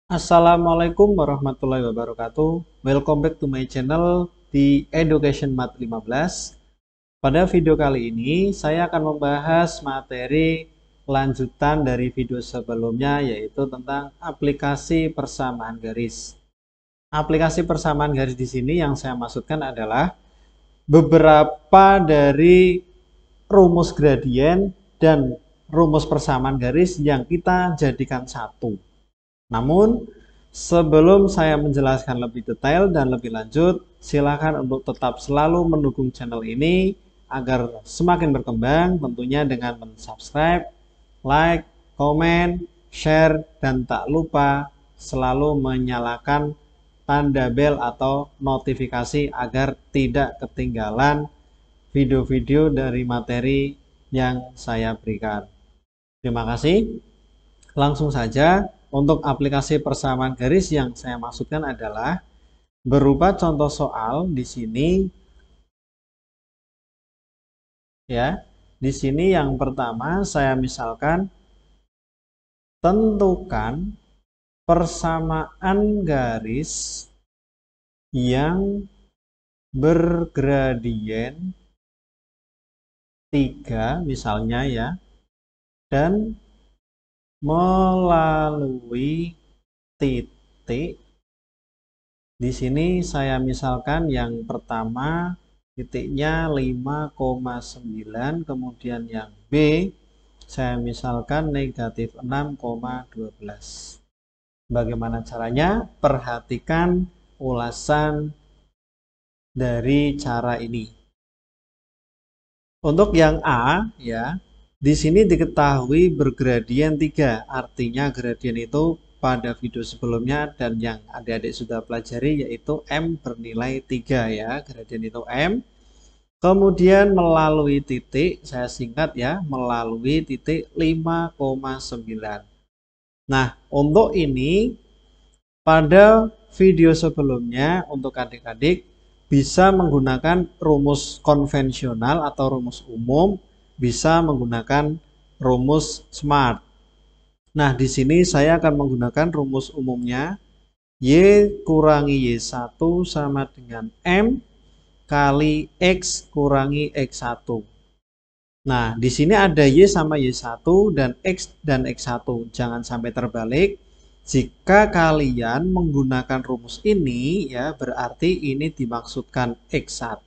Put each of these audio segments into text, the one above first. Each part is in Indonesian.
Assalamualaikum warahmatullahi wabarakatuh. Welcome back to my channel di Education Math 15. Pada video kali ini saya akan membahas materi lanjutan dari video sebelumnya, yaitu tentang aplikasi persamaan garis. Aplikasi persamaan garis di sini yang saya maksudkan adalah beberapa dari rumus gradien dan rumus persamaan garis yang kita jadikan satu. Namun, sebelum saya menjelaskan lebih detail dan lebih lanjut, silakan untuk tetap selalu mendukung channel ini agar semakin berkembang, tentunya dengan mensubscribe, like, komen, share, dan tak lupa selalu menyalakan tanda bel atau notifikasi agar tidak ketinggalan video-video dari materi yang saya berikan. Terima kasih. Langsung saja. Untuk aplikasi persamaan garis yang saya maksudkan adalah berupa contoh soal di sini ya. Di sini yang pertama saya misalkan tentukan persamaan garis yang bergradien 3 misalnya ya, dan melalui titik. Di sini saya misalkan yang pertama titiknya 5,9, kemudian yang B saya misalkan negatif 6,12. Bagaimana caranya? Perhatikan ulasan dari cara ini. Untuk yang A ya, di sini diketahui bergradien 3, artinya gradien itu pada video sebelumnya dan yang adik-adik sudah pelajari yaitu M bernilai 3 ya, gradien itu M. Kemudian melalui titik, saya singkat ya, melalui titik 5,9. Nah, untuk ini pada video sebelumnya untuk adik-adik bisa menggunakan rumus konvensional atau rumus umum, bisa menggunakan rumus SMART. Nah, di sini saya akan menggunakan rumus umumnya. Y kurangi Y1 sama dengan M kali X kurangi X1. Nah, di sini ada Y sama Y1 dan X1. Jangan sampai terbalik. Jika kalian menggunakan rumus ini, ya berarti ini dimaksudkan X1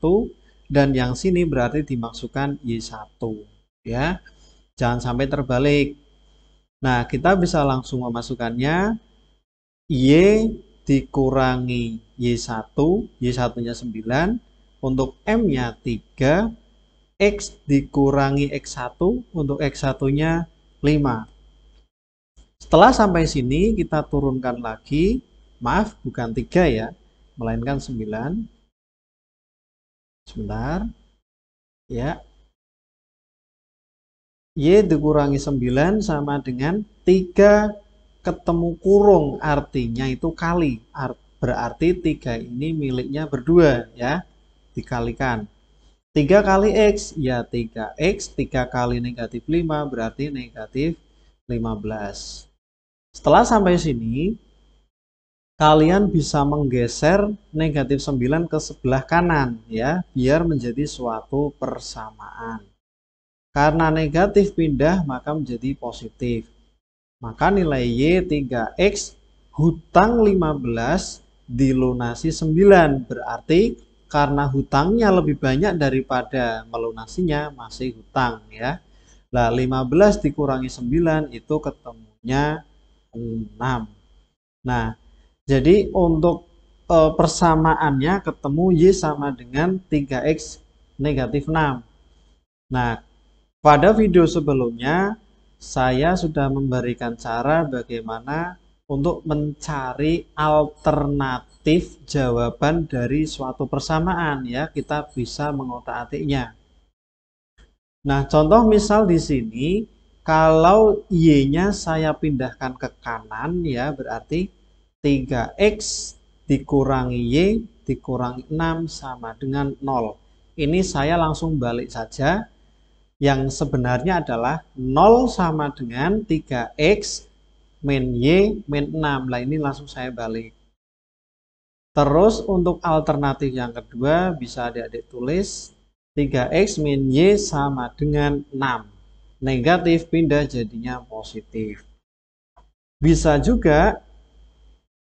dan yang sini berarti dimaksudkan Y1. Ya, jangan sampai terbalik. Nah, kita bisa langsung memasukkannya. Y dikurangi Y1, Y1-nya 9, untuk M-nya 3, X dikurangi X1, untuk X1-nya 5. Setelah sampai sini, kita turunkan lagi, maaf, bukan 3 ya, melainkan 9. Sebentar, ya. Y dikurangi 9 sama dengan 3 ketemu kurung, artinya itu kali. Berarti 3 ini miliknya berdua, ya. Dikalikan. 3 kali X, ya 3X, 3 kali negatif 5 berarti negatif 15. Setelah sampai sini, kalian bisa menggeser negatif 9 ke sebelah kanan ya, biar menjadi suatu persamaan. Karena negatif pindah, maka menjadi positif. Maka nilai Y 3X, hutang 15 dilunasi 9. Berarti karena hutangnya lebih banyak daripada melunasinya, masih hutang ya. Nah, 15 dikurangi 9 itu ketemunya 6. Nah, jadi untuk persamaannya ketemu Y sama dengan 3X negatif 6. Nah, pada video sebelumnya saya sudah memberikan cara bagaimana untuk mencari alternatif jawaban dari suatu persamaan ya, kita bisa mengotak-atiknya. Nah, contoh misal di sini kalau Y-nya saya pindahkan ke kanan ya, berarti 3X dikurangi Y dikurangi 6 sama dengan 0. Ini saya langsung balik saja. Yang sebenarnya adalah 0 sama dengan 3X min Y, min 6. Nah, ini langsung saya balik. Terus untuk alternatif yang kedua bisa adik-adik tulis 3X min Y sama dengan 6. Negatif pindah jadinya positif. Bisa juga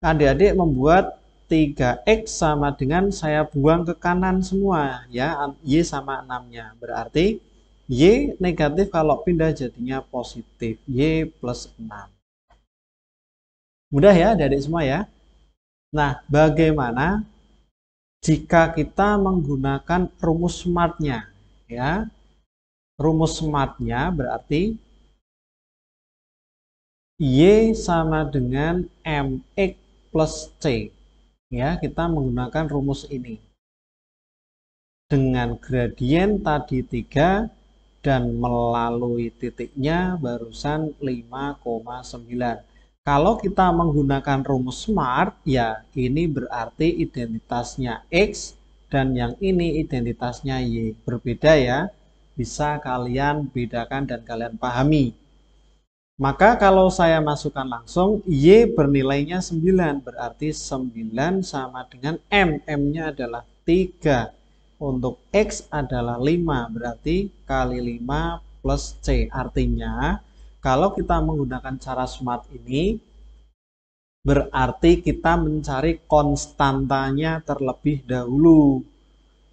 adik-adik membuat 3X sama dengan saya buang ke kanan semua ya, Y sama 6-nya. Berarti Y negatif kalau pindah jadinya positif, Y plus 6. Mudah ya adik-adik semua ya. Nah, bagaimana jika kita menggunakan rumus smart-nya ya? Rumus smart-nya berarti Y sama dengan MX plus C. Ya, kita menggunakan rumus ini. Dengan gradien tadi 3 dan melalui titiknya barusan 5,9. Kalau kita menggunakan rumus smart, ya ini berarti identitasnya X dan yang ini identitasnya Y. Berbeda ya, bisa kalian bedakan dan kalian pahami. Maka kalau saya masukkan langsung, Y bernilainya 9, berarti 9 sama dengan M. M-nya adalah 3. Untuk X adalah 5, berarti kali 5 plus C. Artinya, kalau kita menggunakan cara smart ini, berarti kita mencari konstantanya terlebih dahulu.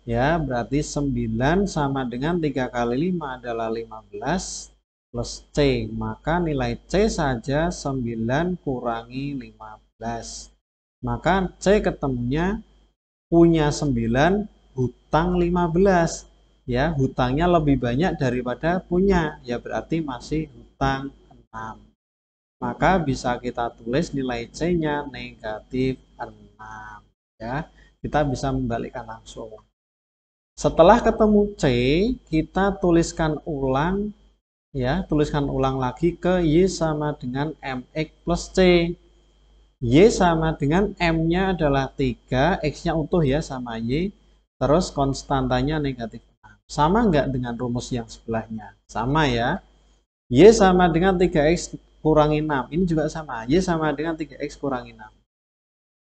Ya, berarti 9 sama dengan 3 kali 5 adalah 15. Plus C, maka nilai C saja 9 kurangi 15. Maka C ketemunya punya 9, hutang 15. Ya, hutangnya lebih banyak daripada punya, ya berarti masih hutang 6. Maka bisa kita tulis nilai C-nya negatif 6. Ya, kita bisa membalikkan langsung. Setelah ketemu C, kita tuliskan ulang ya, tuliskan ulang lagi ke Y sama dengan MX plus C. Y sama dengan M-nya adalah 3, X-nya utuh ya sama Y, terus konstantanya negatif 6. Sama nggak dengan rumus yang sebelahnya? Sama ya. Y sama dengan 3X kurangi 6. Ini juga sama. Y sama dengan 3X kurangi 6.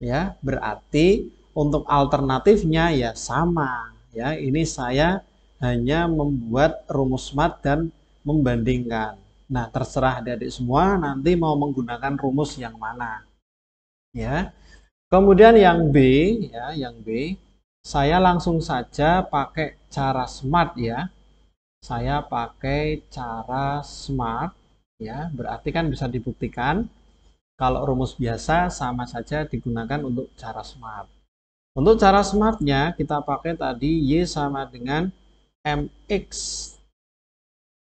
Ya, berarti untuk alternatifnya ya sama. Ya, ini saya hanya membuat rumus smart dan membandingkan. Nah, terserah adik-adik semua nanti mau menggunakan rumus yang mana. Ya. Kemudian yang B, ya, yang B, saya langsung saja pakai cara smart ya. Saya pakai cara smart ya, berarti kan bisa dibuktikan kalau rumus biasa sama saja digunakan untuk cara smart. Untuk cara smartnya kita pakai tadi Y sama dengan MX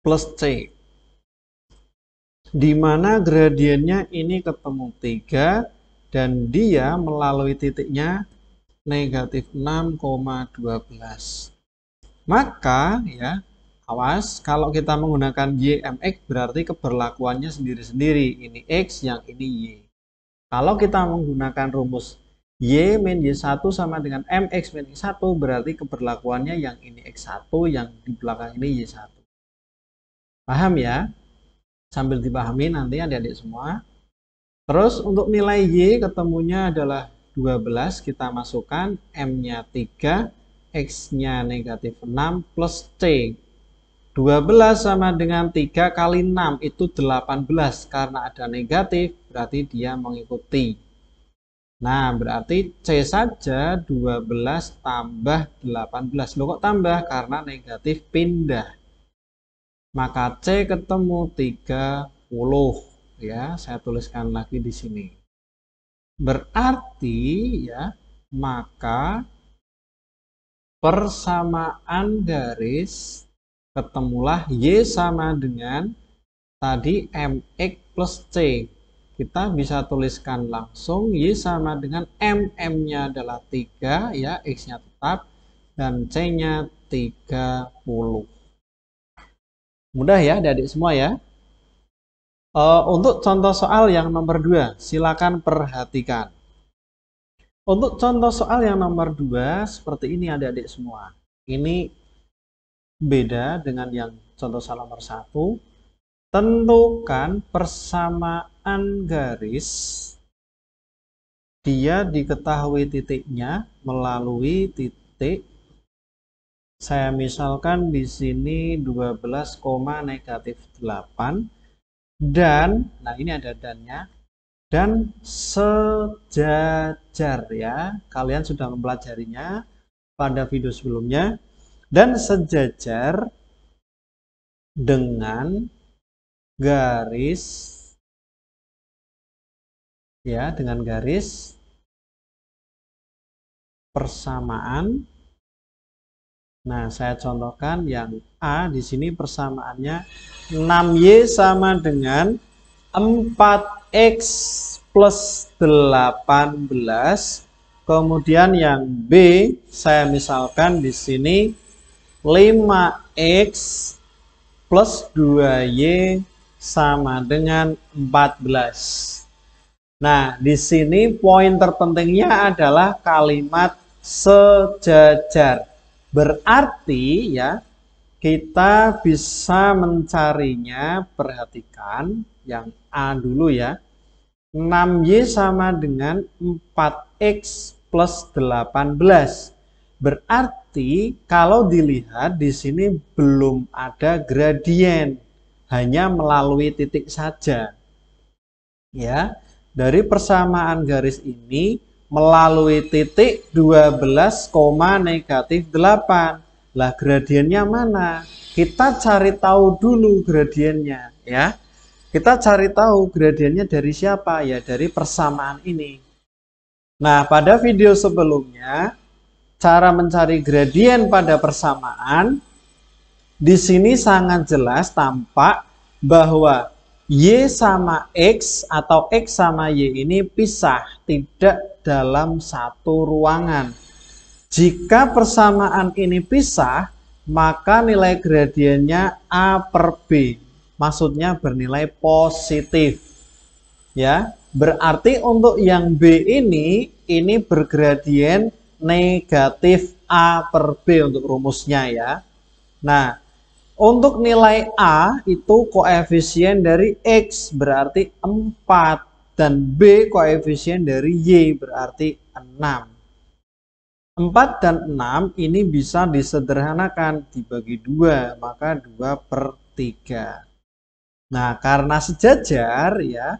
plus C. Di mana gradiennya ini ketemu 3 dan dia melalui titiknya negatif 6,12. Maka ya, awas kalau kita menggunakan YMX berarti keberlakuannya sendiri-sendiri. Ini X, yang ini Y. Kalau kita menggunakan rumus Y min Y1 sama dengan MX min Y1 berarti keberlakuannya yang ini X1, yang di belakang ini Y1. Paham ya? Sambil dipahami nanti adik-adik semua. Terus untuk nilai Y ketemunya adalah 12, kita masukkan M-nya 3, X-nya negatif 6 plus C. 12 sama dengan 3 kali 6 itu 18, karena ada negatif berarti dia mengikuti. Nah, berarti C saja 12 tambah 18. Loh kok tambah? Karena negatif pindah. Maka C ketemu 30. Ya, saya tuliskan lagi di sini. Berarti ya, maka persamaan garis ketemulah Y sama dengan tadi MX plus C. Kita bisa tuliskan langsung Y sama dengan M. M-nya adalah 3 ya, X-nya tetap dan C-nya 30. Mudah ya adik-adik semua ya. Untuk contoh soal yang nomor 2, silakan perhatikan. Untuk contoh soal yang nomor 2 seperti ini adik-adik semua. Ini beda dengan yang contoh soal nomor 1. Tentukan persamaan persamaan garis, dia diketahui titiknya melalui titik. Saya misalkan di sini 12, -8 dan, nah ini ada dannya, dan sejajar ya. Kalian sudah mempelajarinya pada video sebelumnya. Dan sejajar dengan garis ya, dengan garis persamaan. Nah, saya contohkan yang A di sini persamaannya 6Y sama dengan 4X plus 18. Kemudian yang B saya misalkan di sini 5X plus 2Y sama dengan 14. Nah, di sini poin terpentingnya adalah kalimat sejajar. Berarti ya, kita bisa mencarinya, perhatikan yang A dulu ya. 6Y sama dengan 4X plus 18. Berarti kalau dilihat di sini belum ada gradien, hanya melalui titik saja. Ya, dari persamaan garis ini melalui titik 12, -8. Lah gradiennya mana? Kita cari tahu dulu gradiennya ya. Kita cari tahu gradiennya dari siapa? Ya dari persamaan ini. Nah, pada video sebelumnya cara mencari gradien pada persamaan, di sini sangat jelas tampak bahwa Y sama X atau X sama Y ini pisah, tidak dalam satu ruangan. Jika persamaan ini pisah, maka nilai gradiennya A per B. Maksudnya bernilai positif. Ya, berarti untuk yang B ini bergradien negatif A per B untuk rumusnya ya. Nah, untuk nilai A itu koefisien dari X berarti 4 dan B koefisien dari Y berarti 6. 4 dan 6 ini bisa disederhanakan dibagi 2, maka 2/3. Nah, karena sejajar ya,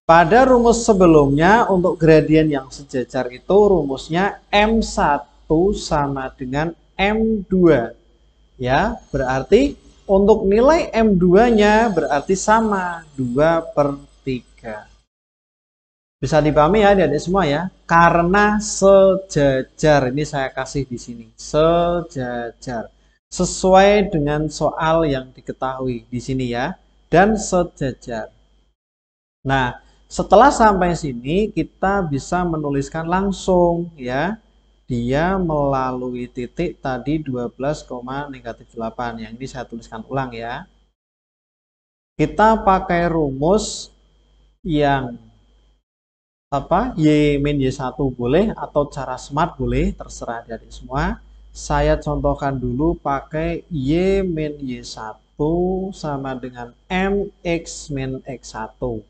pada rumus sebelumnya untuk gradien yang sejajar itu rumusnya M1 sama dengan M2. Ya, berarti untuk nilai M2-nya berarti sama 2/3. Bisa dipahami ya adik-adik semua ya? Karena sejajar, ini saya kasih di sini, sejajar. Sesuai dengan soal yang diketahui di sini ya, dan sejajar. Nah, setelah sampai sini kita bisa menuliskan langsung ya. Dia melalui titik tadi 12, -8. Yang ini saya tuliskan ulang ya. Kita pakai rumus yang Y-1 boleh atau cara smart boleh, terserah adik semua. Saya contohkan dulu pakai Y-1 sama dengan MX-X1.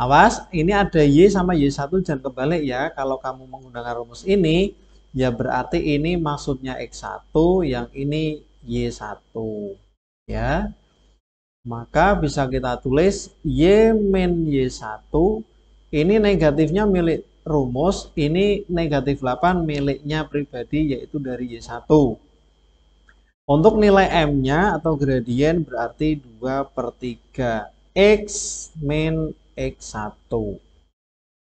Awas, ini ada Y sama Y1, jangan kebalik ya. Kalau kamu menggunakan rumus ini, ya berarti ini maksudnya X1, yang ini Y1. Ya. Maka bisa kita tulis Y-Y1, ini negatifnya milik rumus, ini negatif 8 miliknya pribadi, yaitu dari Y1. Untuk nilai M-nya atau gradien berarti 2/3. X min X1.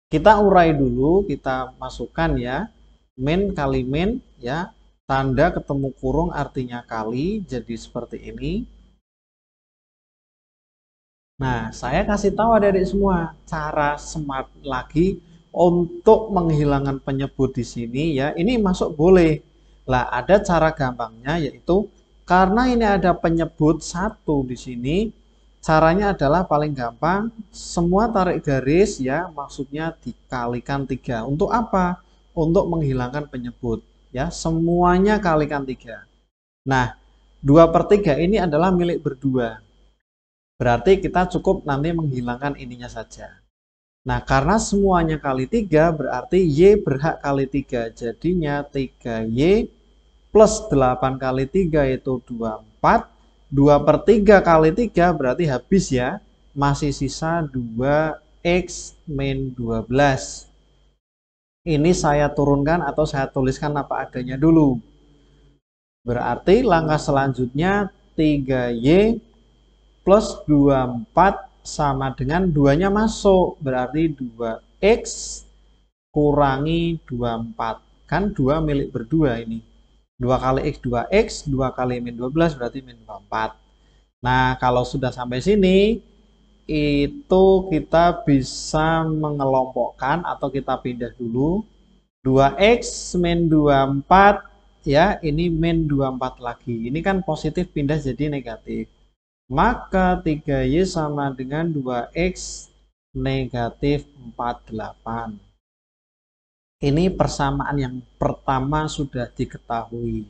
Kita urai dulu, kita masukkan ya. Min kali min ya. Tanda ketemu kurung artinya kali, jadi seperti ini. Nah, saya kasih tahu adik-adik semua cara smart lagi untuk menghilangkan penyebut di sini ya. Ini masuk boleh. Lah, ada cara gampangnya yaitu karena ini ada penyebut 1 di sini. Caranya adalah paling gampang, semua tarik garis ya, maksudnya dikalikan 3. Untuk apa? Untuk menghilangkan penyebut ya, semuanya kalikan 3. Nah, 2/3 ini adalah milik berdua. Berarti kita cukup nanti menghilangkan ininya saja. Nah, karena semuanya kali 3 berarti Y berhak kali 3. Jadinya 3Y plus 8 kali 3 itu 24. 2/3 kali 3 berarti habis ya. Masih sisa 2X min 12. Ini saya turunkan atau saya tuliskan apa adanya dulu. Berarti langkah selanjutnya 3Y plus 24 sama dengan 2-nya masuk. Berarti 2X kurangi 24. Kan 2 milik berdua ini. 2 kali X 2X, 2 kali min 12 berarti min 24. Nah, kalau sudah sampai sini, itu kita bisa mengelompokkan atau kita pindah dulu. 2X min 24, ya, ini min 24 lagi. Ini kan positif pindah jadi negatif. Maka 3Y sama dengan 2X negatif 48. Ini persamaan yang pertama sudah diketahui.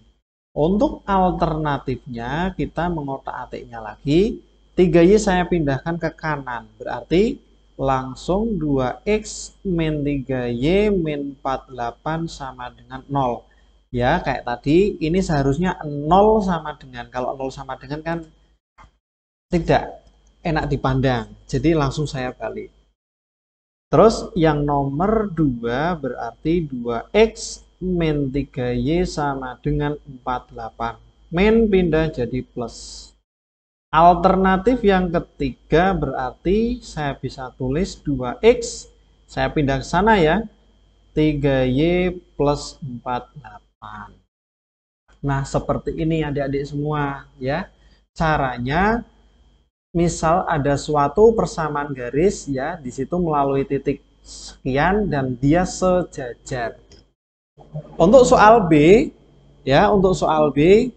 Untuk alternatifnya, kita mengotak-atiknya lagi. 3Y saya pindahkan ke kanan. Berarti langsung 2X min 3Y min 48 sama dengan 0. Ya, kayak tadi, ini seharusnya 0 sama dengan. Kalau 0 sama dengan kan tidak enak dipandang. Jadi langsung saya balik. Terus yang nomor 2 berarti 2X min 3Y sama dengan 48. Min pindah jadi plus. Alternatif yang ketiga berarti saya bisa tulis 2X. Saya pindah ke sana ya. 3Y plus 48. Nah, seperti ini adik-adik semua ya. Caranya misal ada suatu persamaan garis ya, di situ melalui titik sekian dan dia sejajar. Untuk soal B ya, untuk soal B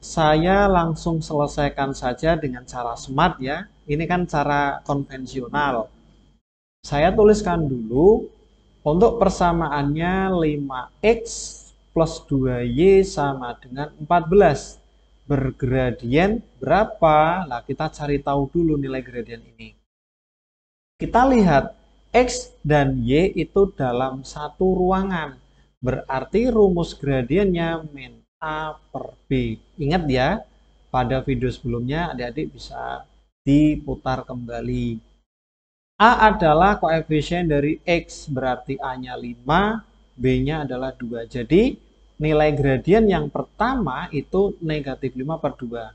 saya langsung selesaikan saja dengan cara smart ya. Ini kan cara konvensional. Saya tuliskan dulu untuk persamaannya 5X plus 2Y sama dengan 14. Bergradien berapa? Nah, kita cari tahu dulu nilai gradien ini. Kita lihat X dan Y itu dalam satu ruangan. Berarti rumus gradiennya min A per B. Ingat ya, pada video sebelumnya adik-adik bisa diputar kembali. A adalah koefisien dari X, berarti A-nya 5, B-nya adalah 2. Jadi, nilai gradien yang pertama itu negatif 5 per 2.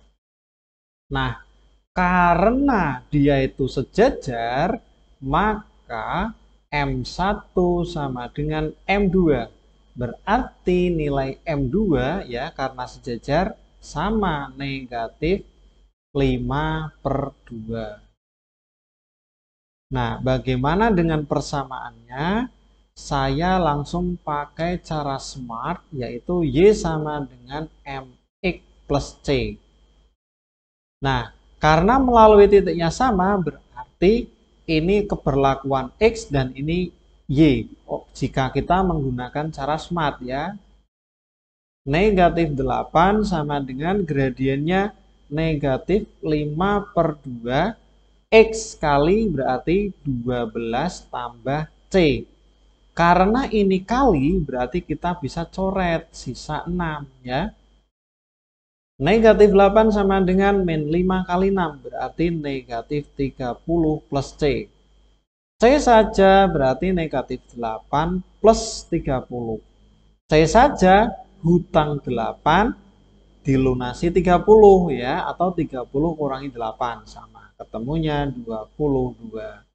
Nah, karena dia itu sejajar, maka M1 sama dengan M2. Berarti nilai M2 ya karena sejajar sama negatif 5 per 2. Nah, bagaimana dengan persamaannya? Saya langsung pakai cara smart, yaitu Y sama dengan MX plus C. Nah, karena melalui titiknya sama, berarti ini keberlakuan X dan ini Y. Jika kita menggunakan cara smart ya. Negatif 8 sama dengan gradiennya negatif 5 per 2. X kali berarti 12 tambah C. Karena ini kali berarti kita bisa coret sisa 6 ya. Negatif 8 sama dengan min 5 kali 6 berarti negatif 30 plus C. C saja berarti negatif 8 plus 30. C saja hutang 8 dilunasi 30 ya, atau 30 kurangi 8 sama. Ketemunya 22.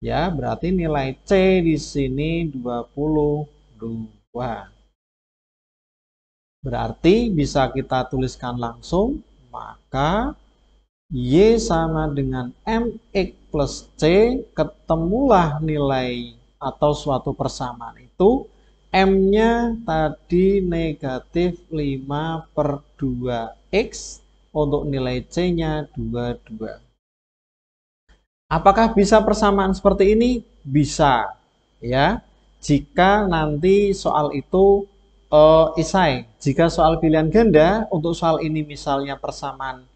Ya, berarti nilai C di sini 22. Berarti bisa kita tuliskan langsung, maka Y sama dengan MX plus C, ketemulah nilai atau suatu persamaan itu, M-nya tadi negatif 5 per 2X, untuk nilai C-nya 22. Apakah bisa persamaan seperti ini? Bisa, ya. Jika nanti soal itu isai, jika soal pilihan ganda, untuk soal ini misalnya persamaan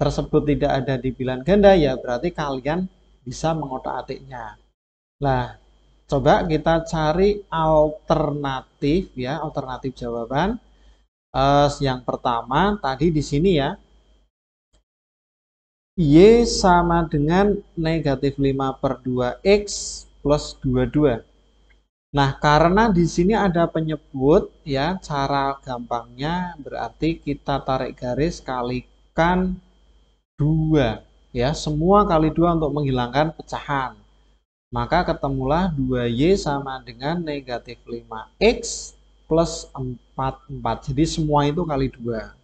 tersebut tidak ada di bilangan ganda, ya berarti kalian bisa mengotak-atiknya. Nah, coba kita cari alternatif ya, alternatif jawaban. Yang pertama tadi di sini ya, Y sama dengan negatif 5/2X plus 22. Nah, karena di sini ada penyebut ya, cara gampangnya berarti kita tarik garis kalikan 2 ya, semua kali 2 untuk menghilangkan pecahan. Maka ketemulah 2Y sama dengan negatif 5X plus 4. Jadi semua itu kali 2.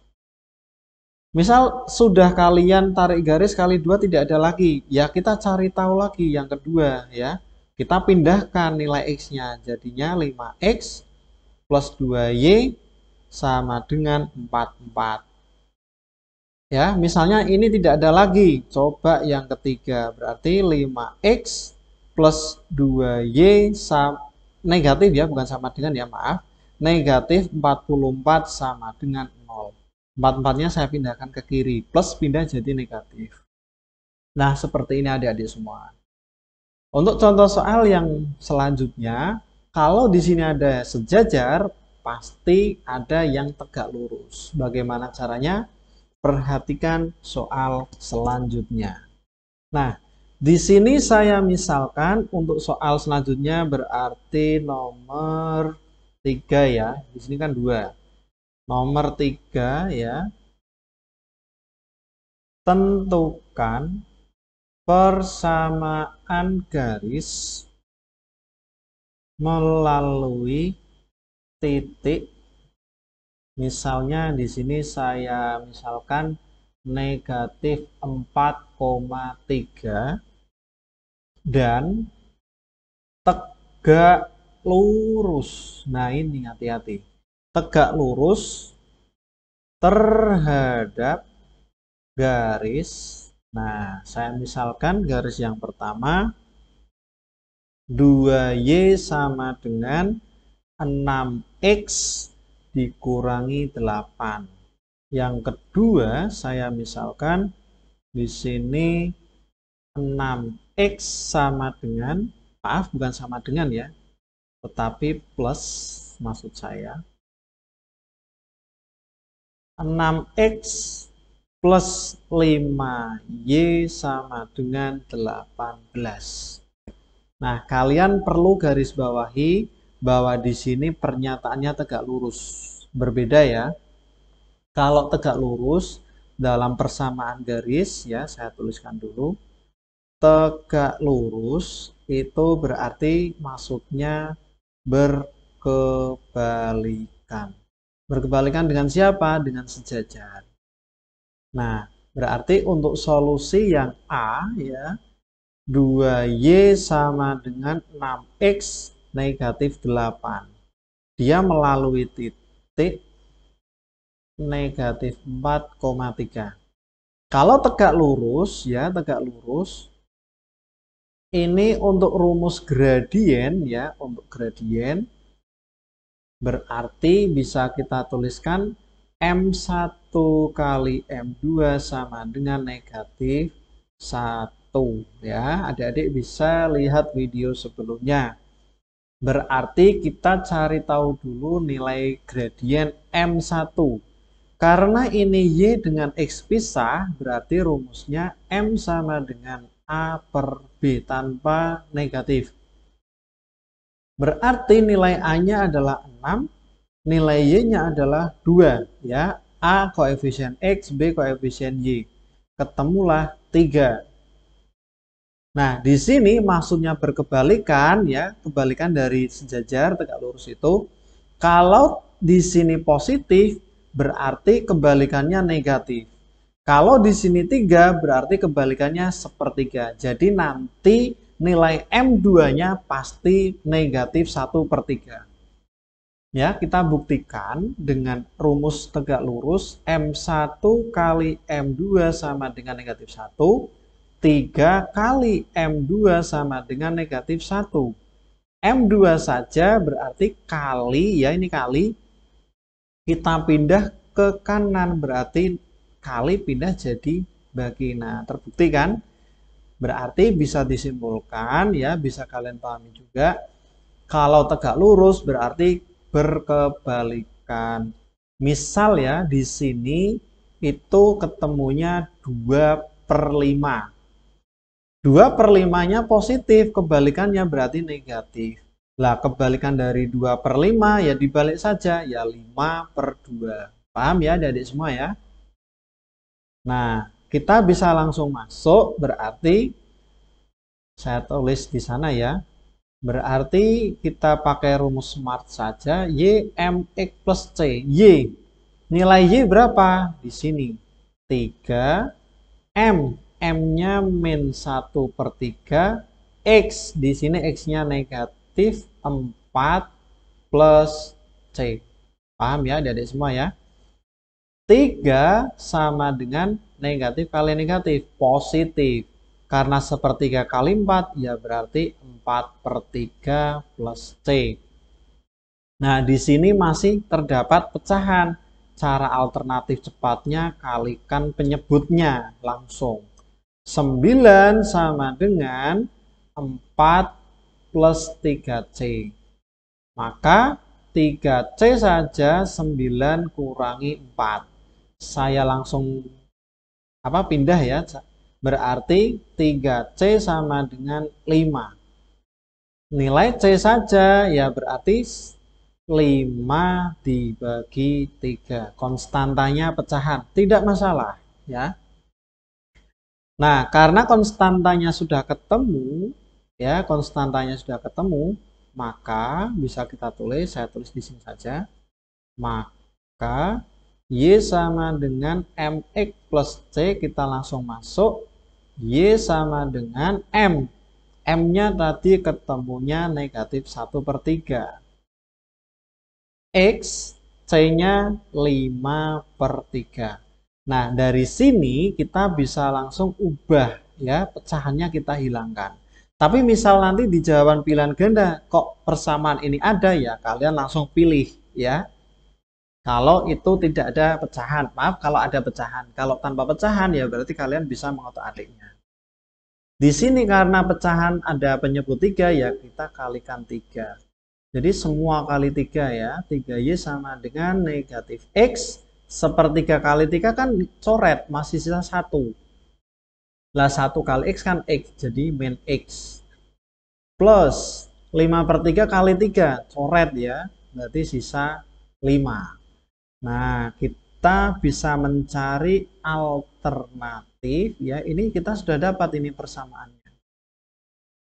Misal sudah kalian tarik garis kali 2 tidak ada lagi, ya kita cari tahu lagi yang kedua ya. Kita pindahkan nilai X-nya, jadinya 5X plus 2Y sama dengan 4. Ya, misalnya ini tidak ada lagi, coba yang ketiga, berarti 5X plus 2Y negatif ya, bukan sama dengan ya, maaf. Negatif 44 sama dengan 0. 4-4-nya saya pindahkan ke kiri, plus pindah jadi negatif. Nah, seperti ini adik-adik semua. Untuk contoh soal yang selanjutnya, kalau di sini ada sejajar, pasti ada yang tegak lurus. Bagaimana caranya? Perhatikan soal selanjutnya. Nah, di sini saya misalkan untuk soal selanjutnya berarti nomor 3 ya. Di sini kan 2. Nomor 3 ya. Tentukan persamaan garis melalui titik. Misalnya di sini saya misalkan negatif 4,3 dan tegak lurus. Nah, ini hati-hati. Tegak lurus terhadap garis. Nah, saya misalkan garis yang pertama 2Y sama dengan 6X dikurangi 8. Yang kedua, saya misalkan di sini 6X sama dengan, maaf bukan sama dengan ya, tetapi plus maksud saya. 6X plus 5Y sama dengan 18. Nah, kalian perlu garis bawahi bahwa di sini pernyataannya tegak lurus. Berbeda ya. Kalau tegak lurus dalam persamaan garis ya, saya tuliskan dulu. Tegak lurus itu berarti maksudnya berkebalikan. Berkebalikan dengan siapa? Dengan sejajar. Nah, berarti untuk solusi yang A ya, 2Y sama dengan 6X negatif 8. Dia melalui titik negatif 4,3. Kalau tegak lurus ya, tegak lurus. Ini untuk rumus gradien ya, untuk gradien berarti bisa kita tuliskan M1 kali M2 sama dengan negatif 1 ya. Adik-adik bisa lihat video sebelumnya. Berarti kita cari tahu dulu nilai gradien M1. Karena ini Y dengan X pisah, berarti rumusnya M sama dengan A per B tanpa negatif. Berarti nilai A-nya adalah 6, nilai Y-nya adalah 2 ya. A koefisien X, B koefisien Y. Ketemulah 3. Nah, di sini maksudnya berkebalikan ya, kebalikan dari sejajar tegak lurus itu. Kalau di sini positif, berarti kebalikannya negatif. Kalau di sini 3, berarti kebalikannya sepertiga. Jadi nanti nilai M2-nya pasti negatif 1/3. Ya, kita buktikan dengan rumus tegak lurus M1 kali M2 sama dengan negatif 1. 3 kali M2 sama dengan negatif 1. M2 saja berarti kali, ya ini kali. Kita pindah ke kanan berarti kali pindah jadi bagi. Nah, terbukti kan? Berarti bisa disimpulkan ya, bisa kalian pahami juga. Kalau tegak lurus berarti berkebalikan. Misal ya, di sini itu ketemunya 2/5. 2/5-nya positif, kebalikannya berarti negatif. Lah, kebalikan dari 2/5 ya dibalik saja, ya 5/2. Paham ya adik-adik semua ya? Nah, kita bisa langsung masuk, berarti saya tulis di sana ya. Berarti kita pakai rumus smart saja, Y mx plus C. Y, nilai Y berapa? Di sini, 3. M, M-nya min 1/3. X, di sini X-nya negatif 4 plus C. Paham ya adik-adik semua ya? 3 sama dengan negatif kali negatif, positif. Karena sepertiga kali 4, ya berarti 4/3 plus C. Nah, di sini masih terdapat pecahan. Cara alternatif cepatnya kalikan penyebutnya langsung. 9 sama dengan 4 plus 3C. Maka 3C saja 9 kurangi 4. Saya langsung pindah ya. Berarti 3C sama dengan 5. Nilai C saja ya berarti 5 dibagi 3. Konstantanya pecahan, tidak masalah ya. Nah, karena konstantanya sudah ketemu ya, maka bisa kita tulis, saya tulis di sini saja. Maka Y sama dengan mx plus C, kita langsung masuk. Y sama dengan M. M-nya tadi ketemunya negatif 1/3. X, C-nya 5/3. Nah, dari sini kita bisa langsung ubah ya, pecahannya kita hilangkan. Tapi misal nanti di jawaban pilihan ganda kok persamaan ini ada ya, kalian langsung pilih ya. Kalau itu tidak ada pecahan, maaf kalau ada pecahan. Kalau tanpa pecahan ya berarti kalian bisa mengotak-atiknya. Di sini karena pecahan ada penyebut 3 ya kita kalikan 3. Jadi semua kali 3 ya, 3Y sama dengan negatif X. Sepertiga kali 3 kan coret, masih sisa 1. Lah 1 kali X kan X, jadi min X. Plus 5/3 kali 3, coret ya, berarti sisa 5. Nah, kita bisa mencari alternatif ya. Ini kita sudah dapat ini persamaannya.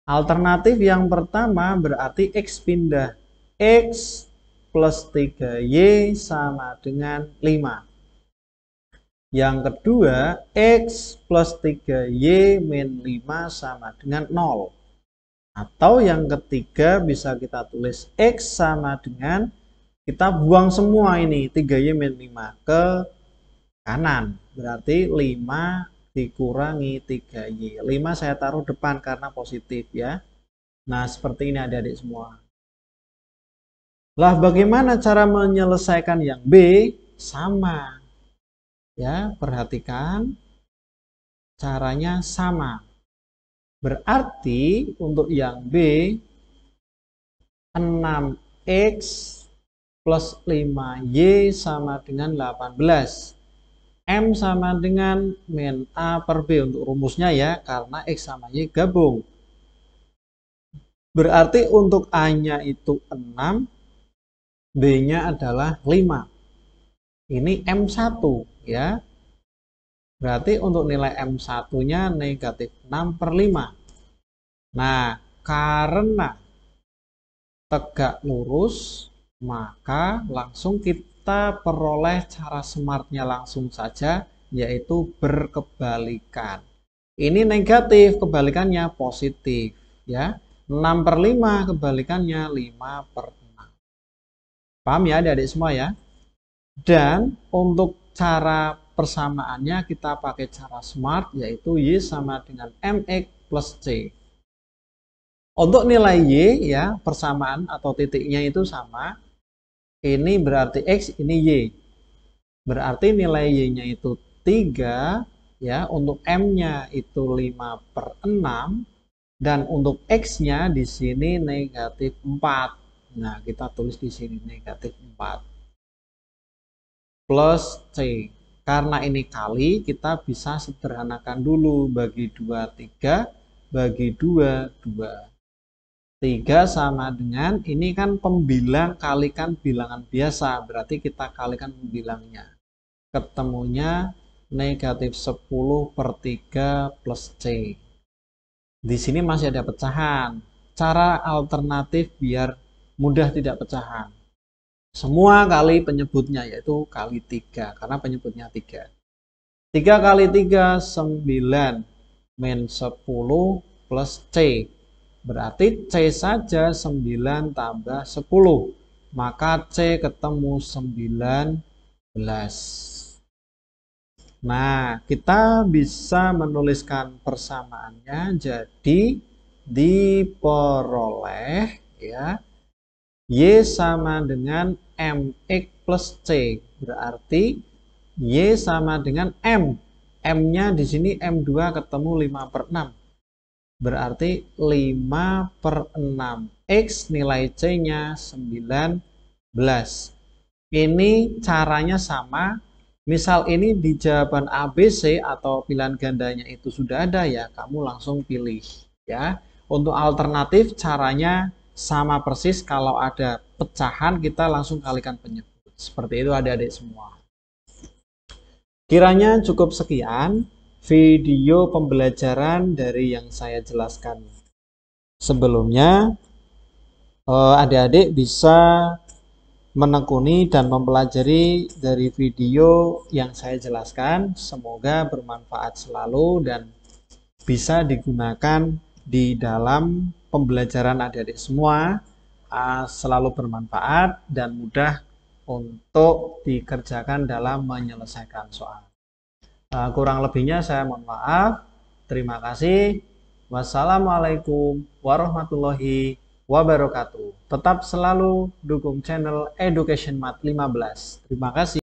Alternatif yang pertama berarti X pindah. X plus 3Y sama dengan 5. Yang kedua, X plus 3Y min 5 sama dengan 0. Atau yang ketiga bisa kita tulis X sama dengan, kita buang semua ini 3Y min 5 ke kanan. Berarti 5 dikurangi 3Y. 5 saya taruh depan karena positif ya. Nah, seperti ini adik-adik semua. Lah, bagaimana cara menyelesaikan yang B? Sama. Ya, perhatikan. Caranya sama. Berarti untuk yang B, 6X plus 5Y sama dengan 18. M sama dengan min A per B untuk rumusnya ya, karena X sama Y gabung. Berarti untuk A-nya itu 6, B-nya adalah 5. Ini M1 ya. Berarti untuk nilai M1-nya negatif 6/5. Nah, karena tegak lurus, maka langsung kita peroleh cara smartnya langsung saja, yaitu berkebalikan. Ini negatif, kebalikannya positif ya. 6/5 kebalikannya 5/6. Paham ya adik-adik semua ya? Dan untuk cara persamaannya kita pakai cara smart, yaitu Y sama dengan mx plus C. Untuk nilai Y ya, persamaan atau titiknya itu sama. Ini berarti X, ini Y. Berarti nilai Y-nya itu 3 ya. Untuk M-nya itu 5/6 dan untuk X-nya di sini negatif 4. Nah, kita tulis di sini negatif 4 plus C. Karena ini kali, kita bisa sederhanakan dulu. Bagi 2, 3. Bagi 2, 2. 3 sama dengan, ini kan pembilang kalikan bilangan biasa. Berarti kita kalikan pembilangnya. Ketemunya negatif 10/3 plus C. Di sini masih ada pecahan. Cara alternatif biar mudah tidak pecahan. Semua kali penyebutnya, yaitu kali 3. Karena penyebutnya 3. 3 kali 3, 9. Min 10 plus C. Berarti C saja 9 tambah 10. Maka C ketemu 19. Nah, kita bisa menuliskan persamaannya, jadi diperoleh ya Y sama dengan MX plus C. Berarti Y sama dengan M. M-nya di sini M2 ketemu 5/6. Berarti 5/6. X nilai C-nya 19. Ini caranya sama. Misal ini di jawaban ABC atau pilihan gandanya itu sudah ada ya, kamu langsung pilih ya. Untuk alternatif caranya sama persis, kalau ada pecahan kita langsung kalikan penyebut. Seperti itu adik-adik semua. Kiranya cukup sekian video pembelajaran dari yang saya jelaskan sebelumnya. Adik-adik bisa menekuni dan mempelajari dari video yang saya jelaskan. Semoga bermanfaat selalu dan bisa digunakan di dalam pembelajaran adik-adik semua. Selalu bermanfaat dan mudah untuk dikerjakan dalam menyelesaikan soal. Kurang lebihnya saya mohon maaf. Terima kasih. Wassalamualaikum warahmatullahi wabarakatuh. Tetap selalu dukung channel Education Math 15. Terima kasih.